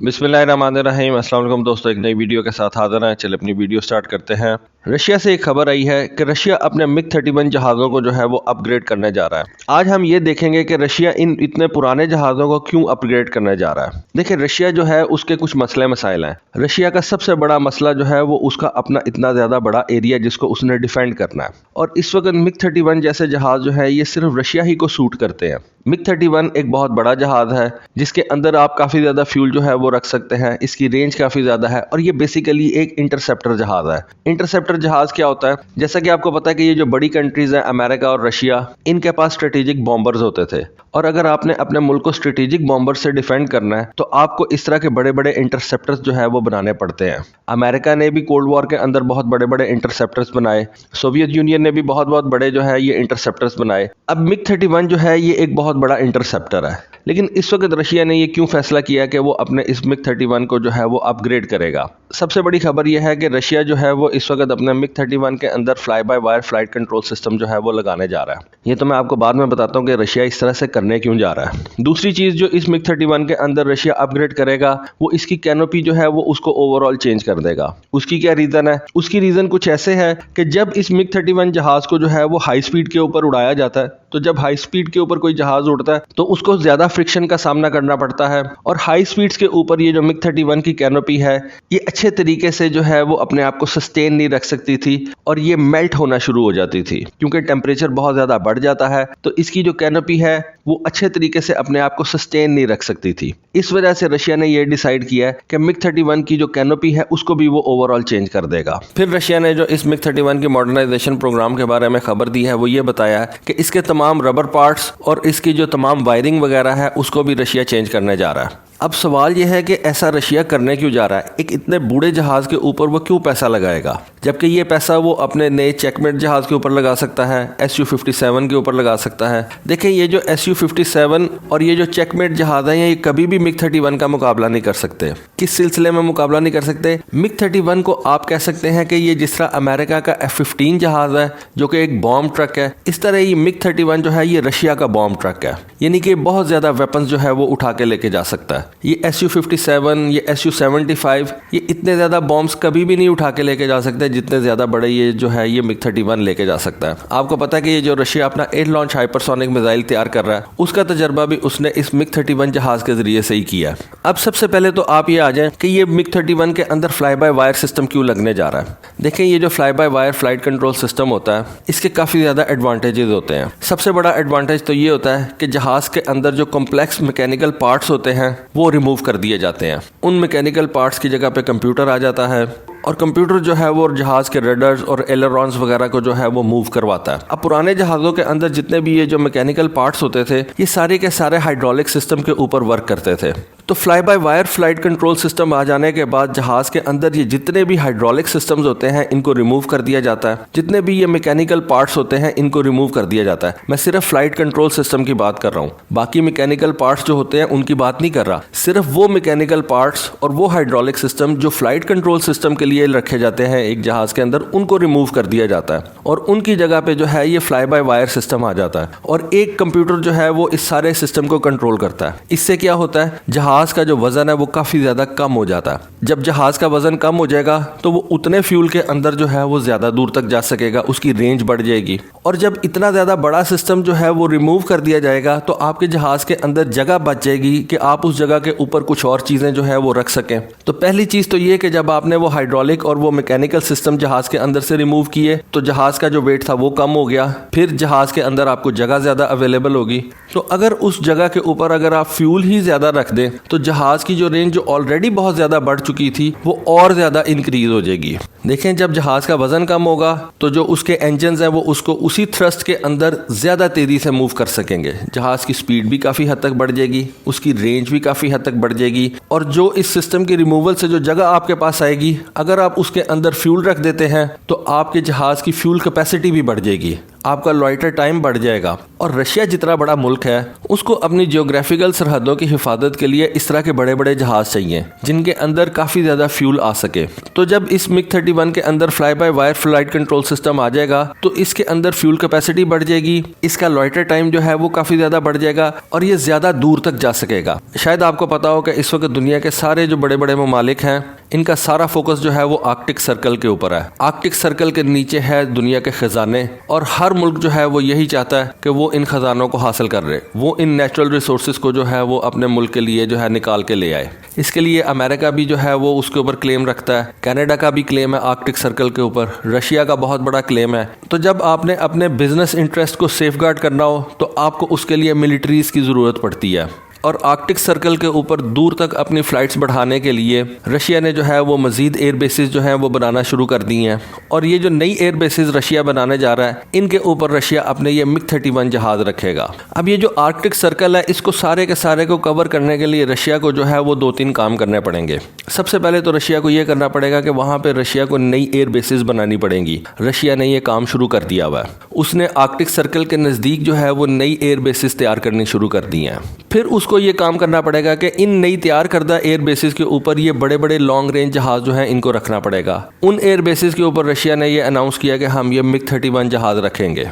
बिस्मिल्लाहिर्रहमानिर्रहीम। अस्सलाम वालेकुम दोस्तों, एक नई वीडियो के साथ हाजिर हैं। चलिए अपनी वीडियो स्टार्ट करते हैं। रशिया से एक खबर आई है कि रशिया अपने मिग 31 जहाज़ों को जो है वो अपग्रेड करने जा रहा है। आज हम ये देखेंगे कि रशिया इन इतने पुराने जहाज़ों को क्यों अपग्रेड करने जा रहा है। देखिए, रशिया जो है उसके कुछ मसले मसाइल हैं। रशिया का सबसे बड़ा मसला जो है वो उसका अपना इतना ज़्यादा बड़ा एरिया जिसको उसने डिफेंड करना है। और इस वक्त मिग 31 जैसे जहाज़ जो है ये सिर्फ रशिया ही को सूट करते हैं। मिग 31 एक बहुत बड़ा जहाज़ है जिसके अंदर आप काफ़ी ज़्यादा फ्यूल जो है वो रख सकते हैं। इसकी रेंज काफ़ी ज़्यादा है और ये बेसिकली एक इंटरसेप्टर जहाज़ है। इंटरसेप्टर जहाज़ क्या होता है? जैसा कि आपको पता है कि ये जो बड़ी कंट्रीज़ हैं, अमेरिका और रशिया, इनके पास स्ट्रेटेजिक बॉम्बर्स होते थे। और अगर आपने अपने मुल्क को स्ट्रेटेजिक बॉम्बर से डिफेंड करना है तो आपको इस तरह के बड़े बड़े इंटरसेप्टर्स जो है वो बनाने पड़ते हैं। अमेरिका ने भी कोल्ड वॉर के अंदर बहुत बड़े बड़े इंटरसेप्टर्स बनाए। सोवियत यूनियन ने भी बहुत बहुत बड़े जो है ये इंटरसेप्टर्स बनाए। अब मिग 31 जो है ये एक बहुत बड़ा इंटरसेप्टर है। लेकिन इस वक्त रशिया ने ये क्यों फैसला किया कि वो अपने इस मिग 31 को जो है वो अपग्रेड करेगा? सबसे बड़ी खबर यह है कि रशिया जो है वो इस वक्त अपने मिग 31 के अंदर fly by wire flight control system जो है वो लगाने जा रहा है। ये तो मैं आपको बाद में बताता हूँ कि रशिया इस तरह से करने क्यों जा रहा है। दूसरी चीज़ जो इस मिग 31 के अंदर रशिया अपग्रेड करेगा वो इसकी कैनोपी जो है वो उसको ओवरऑल चेंज कर देगा। उसकी क्या रीज़न है? उसकी रीज़न कुछ ऐसे है कि जब इस मिग 31 जहाज़ को जो है वो हाई स्पीड के ऊपर उड़ाया जाता है, तो जब हाई स्पीड के ऊपर कोई जहाज़ उड़ता है तो उसको ज़्यादा फ्रिक्शन का सामना करना पड़ता है। और हाई स्पीड्स के ऊपर ये जो मिग 31 की कैनोपी है ये अच्छे तरीके से जो है वो अपने आप को सस्टेन नहीं रख सकती थी और ये मेल्ट होना शुरू हो जाती थी। क्योंकि टेम्परेचर बहुत ज़्यादा बढ़ जाता है तो इसकी जो कैनोपी है वो अच्छे तरीके से अपने आप को सस्टेन नहीं रख सकती थी। इस वजह से रशिया ने ये डिसाइड किया है कि मिग 31 की जो कैनोपी है उसको भी वो ओवरऑल चेंज कर देगा। फिर रशिया ने जो इस मिग 31 की मॉडर्नाइजेशन प्रोग्राम के बारे में खबर दी है वो ये बताया है कि इसके तमाम रबर पार्ट्स और इसकी जो तमाम वायरिंग वगैरह है उसको भी रशिया चेंज करने जा रहा है। अब सवाल यह है कि ऐसा रशिया करने क्यों जा रहा है? एक इतने बूढ़े जहाज़ के ऊपर वो क्यों पैसा लगाएगा, जबकि ये पैसा वो अपने नए चेकमेट जहाज़ के ऊपर लगा सकता है, Su-57 के ऊपर लगा सकता है। देखें, ये जो Su-57 और ये जो चेकमेट जहाज़ हैं ये कभी भी मिग 31 का मुकाबला नहीं कर सकते। किस सिलसिले में मुकाबला नहीं कर सकते? मिग 31 को आप कह सकते हैं कि ये जिस तरह अमेरिका का F-15 जहाज़ है जो कि एक बॉम्ब ट्रक है, इस तरह ये मिग 31 जो है ये रशिया का बॉम्ब ट्रक है। यानी कि बहुत ज़्यादा वेपन्स जो है वो उठा के लेके जा सकता है। ये Su-57, ये Su-75, ये इतने ज़्यादा बॉम्ब्स कभी भी नहीं उठा के लेके जा सकते जितने ज़्यादा बड़े ये जो है ये मिग 31 लेके जा सकता है। आपको पता है कि ये जो रशिया अपना एयर लॉन्च हाइपरसोनिक मिसाइल तैयार कर रहा है उसका तजर्बा भी उसने इस मिग 31 जहाज़ के ज़रिए से ही किया है। अब सबसे पहले तो आप ये आ जाएं कि ये मिग 31 के अंदर फ्लाई बाय वायर सिस्टम क्यों लगने जा रहा है। देखें, ये जो fly by wire flight control system होता है इसके काफ़ी ज़्यादा एडवांटेजेस होते हैं। सबसे बड़ा एडवांटेज तो ये होता है कि जहाज़ के अंदर जो कॉम्प्लेक्स मैकेनिकल पार्ट्स होते हैं वो रिमूव कर दिए जाते हैं। उन मैकेनिकल पार्ट्स की जगह पे कंप्यूटर आ जाता है और कंप्यूटर जो है वो जहाज़ के रडर्स और एलरॉन्स वगैरह को जो है वो मूव करवाता है। अब पुराने जहाज़ों के अंदर जितने भी ये जो मैकेनिकल पार्ट्स होते थे ये सारे के सारे हाइड्रोलिक सिस्टम के ऊपर वर्क करते थे। तो fly by wire flight control system आ जाने के बाद जहाज़ के अंदर ये जितने भी हाइड्रोलिक सिस्टम्स होते हैं इनको रिमूव कर दिया जाता है। जितने भी ये मैकेनिकल पार्ट्स होते हैं इनको रिमूव कर दिया जाता है। मैं सिर्फ फ्लाइट कंट्रोल सिस्टम की बात कर रहा हूँ, बाकी मैकेनिकल पार्ट्स जो होते हैं उनकी बात नहीं कर रहा। सिर्फ वो मैकेनिकल पार्ट्स और वो हाइड्रोलिक सिस्टम जो फ्लाइट कंट्रोल सिस्टम के लिए रखे जाते हैं एक जहाज़ के अंदर, उनको रिमूव कर दिया जाता है और उनकी जगह पे जो है ये फ्लाई बाय वायर सिस्टम आ जाता है और एक कंप्यूटर जो है वो इस सारे सिस्टम को कंट्रोल करता है। इससे क्या होता है, जहाज़ का जो वजन है वो काफ़ी ज़्यादा कम हो जाता है। जब जहाज़ का वजन कम हो जाएगा तो वो उतने फ्यूल के अंदर जो है वो ज़्यादा दूर तक जा सकेगा, उसकी रेंज बढ़ जाएगी। और जब इतना ज़्यादा बड़ा सिस्टम जो है वो रिमूव कर दिया जाएगा तो आपके जहाज़ के अंदर जगह बच जाएगी कि आप उस जगह के ऊपर कुछ और चीज़ें जो है वो रख सकें। तो पहली चीज़ तो ये कि जब आपने वो हाइड्रोलिक और वो मैकेनिकल सिस्टम जहाज़ के अंदर से रिमूव किए तो जहाज़ का जो वेट था वो कम हो गया। फिर जहाज़ के अंदर आपको जगह ज़्यादा अवेलेबल होगी। तो अगर उस जगह के ऊपर अगर आप फ्यूल ही ज़्यादा रख दें तो जहाज़ की जो रेंज जो ऑलरेडी बहुत ज़्यादा बढ़ चुकी थी वो और ज़्यादा इंक्रीज हो जाएगी। देखें, जब जहाज़ का वजन कम होगा तो जो उसके इंजन्स हैं वो उसको उसी थ्रस्ट के अंदर ज़्यादा तेज़ी से मूव कर सकेंगे। जहाज़ की स्पीड भी काफ़ी हद तक बढ़ जाएगी, उसकी रेंज भी काफ़ी हद तक बढ़ जाएगी और जो इस सिस्टम की रिमूवल से जो जगह आपके पास आएगी, अगर आप उसके अंदर फ्यूल रख देते हैं तो आपके जहाज़ की फ्यूल कैपेसिटी भी बढ़ जाएगी। आपका लॉइटर टाइम बढ़ जाएगा। और रशिया जितना बड़ा मुल्क है उसको अपनी जियोग्राफिकल सरहदों की हिफाजत के लिए इस तरह के बड़े बड़े जहाज चाहिए जिनके अंदर काफ़ी ज़्यादा फ्यूल आ सके। तो जब इस MiG-31 के अंदर fly by wire flight control system आ जाएगा तो इसके अंदर फ्यूल कैपेसिटी बढ़ जाएगी, इसका लॉइटर टाइम जो है वो काफ़ी ज़्यादा बढ़ जाएगा और ये ज़्यादा दूर तक जा सकेगा। शायद आपको पता हो कि इस वक्त दुनिया के सारे जो बड़े बड़े ममालिक हैं इनका सारा फोकस जो है वो आर्कटिक सर्कल के ऊपर है। आर्कटिक सर्कल के नीचे है दुनिया के खजाने और हर मुल्क जो है वो यही चाहता है कि वो इन खजानों को हासिल कर रहे, वो इन नेचुरल रिसोर्सेज को जो है वो अपने मुल्क के लिए जो है निकाल के ले आए। इसके लिए अमेरिका भी जो है वो उसके ऊपर क्लेम रखता है, कनाडा का भी क्लेम है आर्कटिक सर्कल के ऊपर, रशिया का बहुत बड़ा क्लेम है। तो जब आपने अपने बिजनेस इंटरेस्ट को सेफगार्ड करना हो तो आपको उसके लिए मिलिट्रीज की ज़रूरत पड़ती है। और आर्कटिक सर्कल के ऊपर दूर तक अपनी फ़्लाइट्स बढ़ाने के लिए रशिया ने जो है वो मज़ीद एयर बेसिस जो हैं वो बनाना शुरू कर दी हैं। और ये जो नई एयर बेसिस रशिया बनाने जा रहा है इनके ऊपर रशिया अपने ये MiG-31 जहाज़ रखेगा। अब ये जो आर्कटिक सर्कल है इसको सारे के सारे को कवर करने के लिए रशिया को जो है वो 2-3 काम करने पड़ेंगे। सबसे पहले तो रशिया को ये करना पड़ेगा कि वहाँ पर रशिया को नई एयर बेसिस बनानी पड़ेंगी। रशिया ने ये काम शुरू कर दिया हुआ है, उसने आर्कटिक सर्कल के नज़दीक जो है वो नई एयर बेसिस तैयार करनी शुरू कर दी हैं। फिर उसको ये काम करना पड़ेगा कि इन नई तैयार करदा एयर बेसिस के ऊपर ये बड़े बड़े लॉन्ग रेंज जहाज जो हैं इनको रखना पड़ेगा। उन एयर बेसिस के ऊपर रशिया ने ये अनाउंस किया कि हम ये MiG-31 जहाज रखेंगे।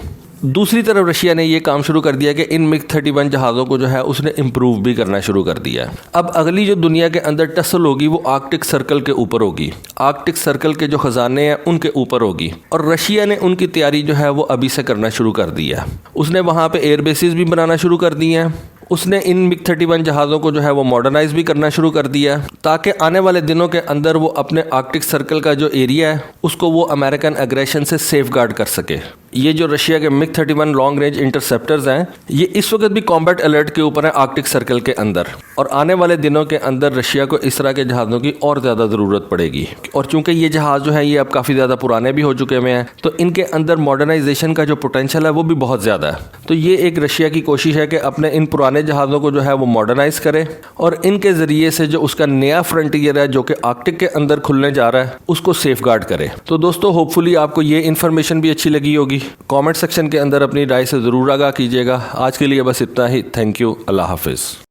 दूसरी तरफ रशिया ने ये काम शुरू कर दिया कि इन MiG-31 जहाज़ों को जो है उसने इम्प्रूव भी करना शुरू कर दिया। अब अगली जो दुनिया के अंदर टसल होगी वो आर्कटिक सर्कल के ऊपर होगी, आर्कटिक सर्कल के जो खजाने हैं उनके ऊपर होगी। और रशिया ने उनकी तैयारी जो है वो अभी से करना शुरू कर दी है। उसने वहाँ पे एयर बेसिस भी बनाना शुरू कर दी हैं। उसने इन MiG-31 जहाज़ों को जो है वो मॉडर्नाइज भी करना शुरू कर दिया ताकि आने वाले दिनों के अंदर वो अपने आर्कटिक सर्कल का जो एरिया है उसको वो अमेरिकन एग्रेशन से सेफगार्ड कर सके। ये जो रशिया के MiG-31 लॉन्ग रेंज इंटरसेप्टर्स हैं ये इस वक्त भी कॉम्बैट अलर्ट के ऊपर है आर्कटिक सर्कल के अंदर। और आने वाले दिनों के अंदर रशिया को इस तरह के जहाज़ों की और ज़्यादा ज़रूरत पड़ेगी। और चूंकि ये जहाज़ जो है ये अब काफ़ी ज़्यादा पुराने भी हो चुके हुए हैं तो इनके अंदर मॉडर्नाइजेशन का जो पोटेंशियल है वो भी बहुत ज़्यादा है। तो ये एक रशिया की कोशिश है कि अपने इन पुराने जहाज़ों को जो है वो मॉडर्नाइज करे और इनके ज़रिए से जो उसका नया फ्रंटियर है जो कि आर्कटिक के अंदर खुलने जा रहा है उसको सेफगार्ड करे। तो दोस्तों होपफुली आपको ये इन्फॉर्मेशन भी अच्छी लगी होगी। कमेंट सेक्शन के अंदर अपनी राय से ज़रूर आगाह कीजिएगा। आज के लिए बस इतना ही। Thank you. अल्लाह हाफिज़।